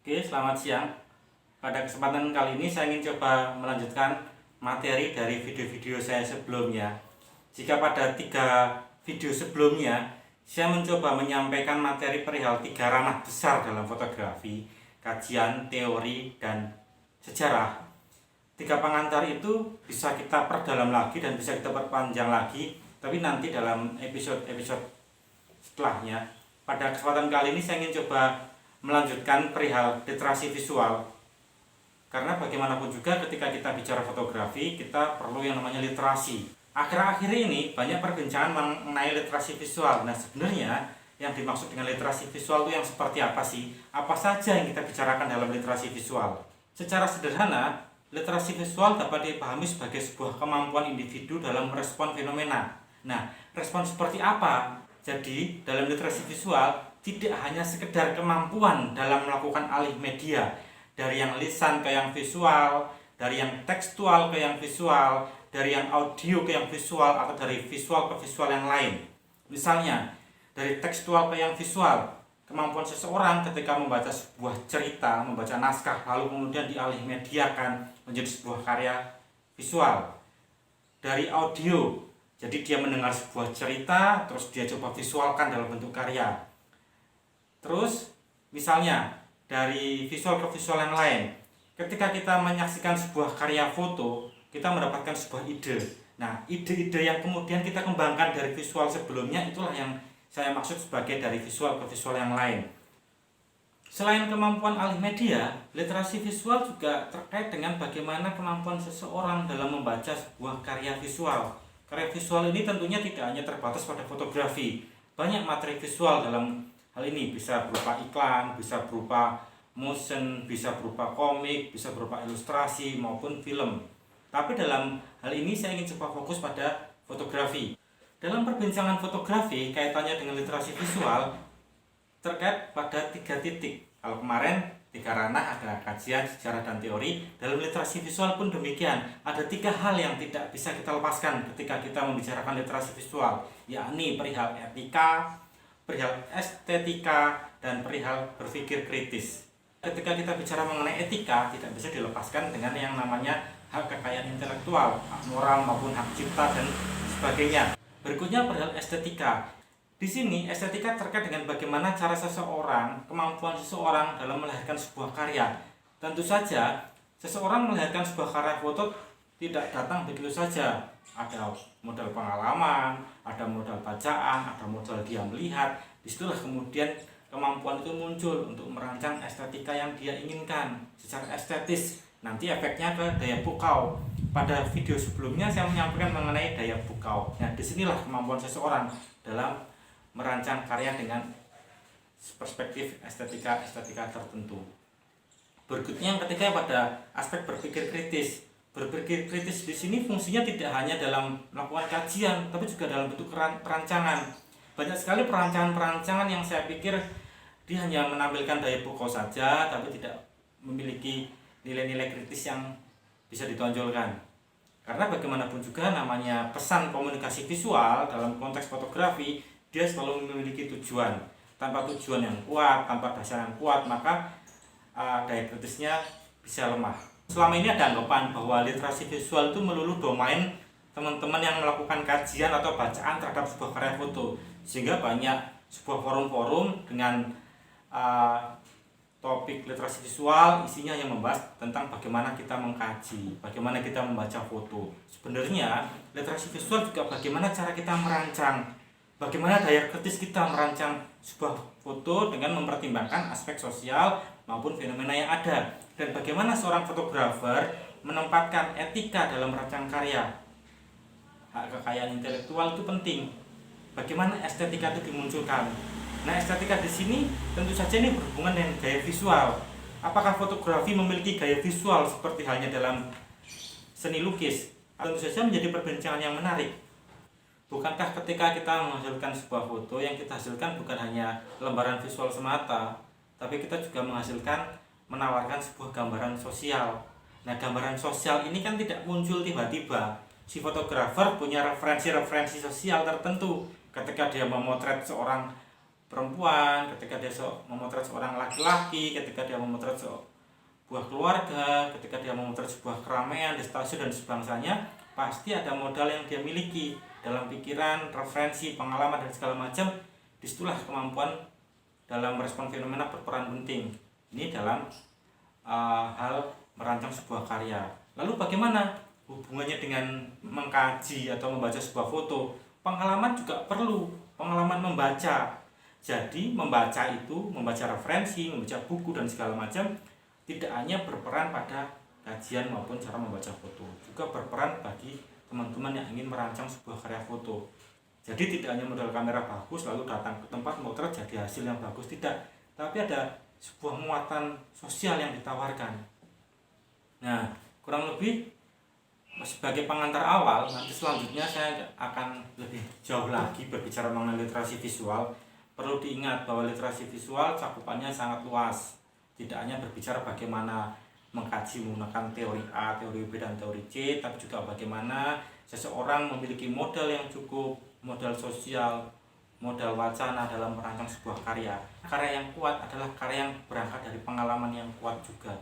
Oke, selamat siang. Pada kesempatan kali ini saya ingin coba melanjutkan materi dari video-video saya sebelumnya. Jika pada 3 video sebelumnya saya mencoba menyampaikan materi perihal 3 ranah besar dalam fotografi, kajian, teori, dan sejarah. 3 pengantar itu bisa kita perdalam lagi dan bisa kita perpanjang lagi, tapi nanti dalam episode-episode setelahnya. Pada kesempatan kali ini saya ingin coba melanjutkan perihal literasi visual, karena bagaimanapun juga ketika kita bicara fotografi kita perlu yang namanya literasi. Akhir-akhir ini banyak perbincangan mengenai literasi visual. Nah, sebenarnya yang dimaksud dengan literasi visual itu yang seperti apa sih? Apa saja yang kita bicarakan dalam literasi visual? Secara sederhana, literasi visual dapat dipahami sebagai sebuah kemampuan individu dalam merespon fenomena. Nah, respon seperti apa? Jadi, dalam literasi visual tidak hanya sekedar kemampuan dalam melakukan alih media dari yang lisan ke yang visual, dari yang tekstual ke yang visual, dari yang audio ke yang visual, atau dari visual ke visual yang lain. Misalnya, dari tekstual ke yang visual, kemampuan seseorang ketika membaca sebuah cerita, membaca naskah, lalu kemudian dialih mediakan menjadi sebuah karya visual. Dari audio, jadi dia mendengar sebuah cerita, terus dia coba visualkan dalam bentuk karya. Terus misalnya dari visual ke visual yang lain, ketika kita menyaksikan sebuah karya foto, kita mendapatkan sebuah ide. Nah, ide-ide yang kemudian kita kembangkan dari visual sebelumnya, itulah yang saya maksud sebagai dari visual ke visual yang lain. Selain kemampuan alih media, literasi visual juga terkait dengan bagaimana kemampuan seseorang dalam membaca sebuah karya visual. Karya visual ini tentunya tidak hanya terbatas pada fotografi. Banyak materi visual dalam hal ini, bisa berupa iklan, bisa berupa motion, bisa berupa komik, bisa berupa ilustrasi maupun film. Tapi dalam hal ini saya ingin coba fokus pada fotografi. Dalam perbincangan fotografi kaitannya dengan literasi visual terkait pada 3 titik. Kalau kemarin 3 ranah, ada kajian, sejarah, dan teori. Dalam literasi visual pun demikian. Ada 3 hal yang tidak bisa kita lepaskan ketika kita membicarakan literasi visual, yakni perihal etika, perihal estetika, dan perihal berpikir kritis. Ketika kita bicara mengenai etika, tidak bisa dilepaskan dengan yang namanya hak kekayaan intelektual, hak moral maupun hak cipta dan sebagainya. Berikutnya perihal estetika. Di sini estetika terkait dengan bagaimana cara seseorang, kemampuan seseorang dalam melahirkan sebuah karya. Tentu saja seseorang melahirkan sebuah karya foto tidak datang begitu saja. Ada modal pengalaman, ada modal bacaan, ada modal dia melihat. Disitulah kemudian kemampuan itu muncul untuk merancang estetika yang dia inginkan secara estetis. Nanti efeknya ke daya pukau. Pada video sebelumnya saya menyampaikan mengenai daya pukau. Nah, disinilah kemampuan seseorang dalam merancang karya dengan perspektif estetika tertentu. Berikutnya yang ketiga pada aspek berpikir kritis. Berpikir kritis di sini fungsinya tidak hanya dalam melakukan kajian, tapi juga dalam bentuk perancangan. Banyak sekali perancangan-perancangan yang saya pikir dia hanya menampilkan daya pokok saja, tapi tidak memiliki nilai-nilai kritis yang bisa ditonjolkan. Karena bagaimanapun juga namanya pesan komunikasi visual dalam konteks fotografi, dia selalu memiliki tujuan. Tanpa tujuan yang kuat, tanpa dasar yang kuat, maka daya kritisnya bisa lemah. Selama ini ada anggapan bahwa literasi visual itu melulu domain teman-teman yang melakukan kajian atau bacaan terhadap sebuah karya foto, sehingga banyak sebuah forum-forum dengan topik literasi visual isinya yang membahas tentang bagaimana kita mengkaji, bagaimana kita membaca foto. Sebenarnya literasi visual juga bagaimana cara kita merancang, bagaimana daya kritis kita merancang sebuah foto dengan mempertimbangkan aspek sosial maupun fenomena yang ada, dan bagaimana seorang fotografer menempatkan etika dalam merancang karya. Hak kekayaan intelektual itu penting. Bagaimana estetika itu dimunculkan? Nah, estetika di sini tentu saja ini berhubungan dengan gaya visual. Apakah fotografi memiliki gaya visual seperti halnya dalam seni lukis? Tentu saja menjadi perbincangan yang menarik. Bukankah ketika kita menghasilkan sebuah foto, yang kita hasilkan bukan hanya lembaran visual semata, tapi kita juga menawarkan sebuah gambaran sosial. Nah, gambaran sosial ini kan tidak muncul tiba-tiba. Si fotografer punya referensi-referensi sosial tertentu ketika dia memotret seorang perempuan, ketika dia memotret seorang laki-laki, ketika dia memotret sebuah keluarga, ketika dia memotret sebuah keramaian di stasiun dan sebangsanya, pasti ada modal yang dia miliki dalam pikiran, referensi, pengalaman dan segala macam. Disitulah kemampuan dalam merespon fenomena berperan penting. Ini dalam hal merancang sebuah karya. Lalu bagaimana hubungannya dengan mengkaji atau membaca sebuah foto? Pengalaman juga perlu, pengalaman membaca. Jadi membaca itu, membaca referensi, membaca buku dan segala macam tidak hanya berperan pada kajian maupun cara membaca foto, juga berperan bagi teman-teman yang ingin merancang sebuah karya foto. Jadi tidak hanya modal kamera bagus lalu datang ke tempat motret jadi hasil yang bagus, tidak, tapi ada sebuah muatan sosial yang ditawarkan. Nah, kurang lebih sebagai pengantar awal, nanti selanjutnya saya akan lebih jauh lagi berbicara mengenai literasi visual. Perlu diingat bahwa literasi visual cakupannya sangat luas. Tidak hanya berbicara bagaimana mengkaji menggunakan teori A, teori B, dan teori C, tapi juga bagaimana seseorang memiliki modal yang cukup, modal sosial, modal wacana dalam merancang sebuah karya. Karya yang kuat adalah karya yang berangkat dari pengalaman yang kuat juga.